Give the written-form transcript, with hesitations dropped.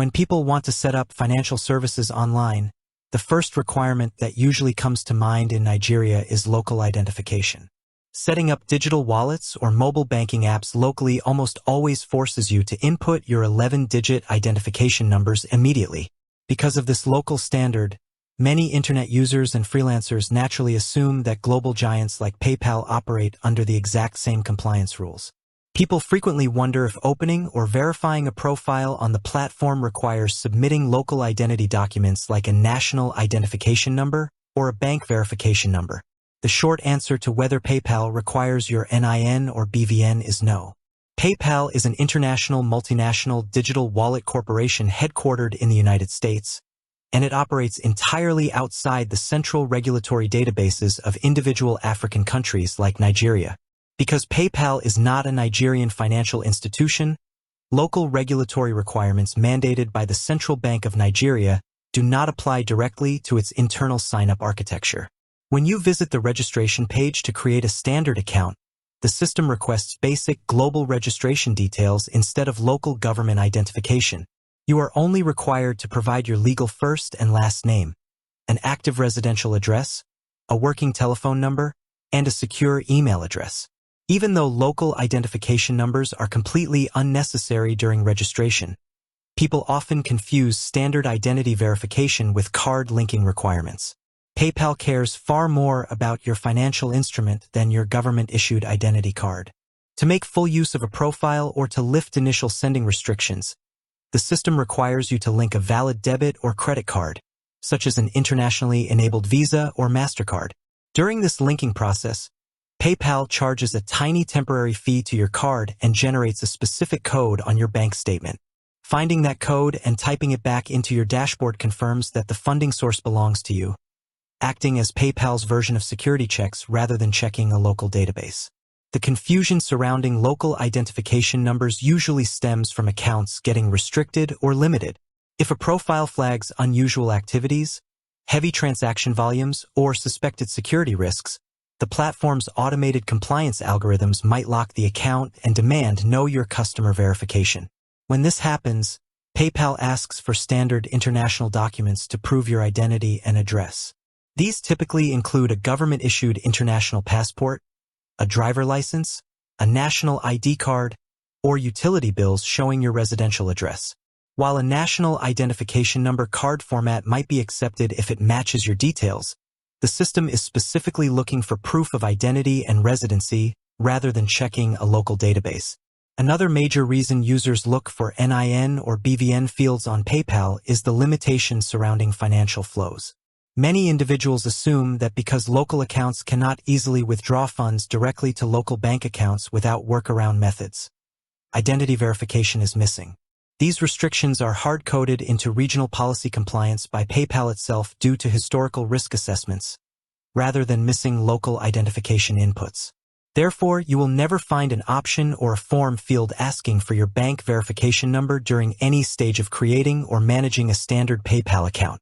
When people want to set up financial services online, the first requirement that usually comes to mind in Nigeria is local identification. Setting up digital wallets or mobile banking apps locally almost always forces you to input your 11-digit identification numbers immediately. Because of this local standard, many internet users and freelancers naturally assume that global giants like PayPal operate under the exact same compliance rules. People frequently wonder if opening or verifying a profile on the platform requires submitting local identity documents like a national identification number or a bank verification number. The short answer to whether PayPal requires your NIN or BVN is no. PayPal is an international multinational digital wallet corporation headquartered in the United States, and it operates entirely outside the central regulatory databases of individual African countries like Nigeria. Because PayPal is not a Nigerian financial institution, local regulatory requirements mandated by the Central Bank of Nigeria do not apply directly to its internal sign-up architecture. When you visit the registration page to create a standard account, the system requests basic global registration details instead of local government identification. You are only required to provide your legal first and last name, an active residential address, a working telephone number, and a secure email address. Even though local identification numbers are completely unnecessary during registration, people often confuse standard identity verification with card linking requirements. PayPal cares far more about your financial instrument than your government-issued identity card. To make full use of a profile or to lift initial sending restrictions, the system requires you to link a valid debit or credit card, such as an internationally enabled Visa or MasterCard. During this linking process, PayPal charges a tiny temporary fee to your card and generates a specific code on your bank statement. Finding that code and typing it back into your dashboard confirms that the funding source belongs to you, acting as PayPal's version of security checks rather than checking a local database. The confusion surrounding local identification numbers usually stems from accounts getting restricted or limited. If a profile flags unusual activities, heavy transaction volumes, or suspected security risks, the platform's automated compliance algorithms might lock the account and demand know your customer verification. When this happens, PayPal asks for standard international documents to prove your identity and address. These typically include a government-issued international passport, a driver license, a national ID card, or utility bills showing your residential address. While a national identification number card format might be accepted if it matches your details, the system is specifically looking for proof of identity and residency rather than checking a local database. Another major reason users look for NIN or BVN fields on PayPal is the limitations surrounding financial flows. Many individuals assume that because local accounts cannot easily withdraw funds directly to local bank accounts without workaround methods, identity verification is missing. These restrictions are hard-coded into regional policy compliance by PayPal itself due to historical risk assessments, rather than missing local identification inputs. Therefore, you will never find an option or a form field asking for your bank verification number during any stage of creating or managing a standard PayPal account.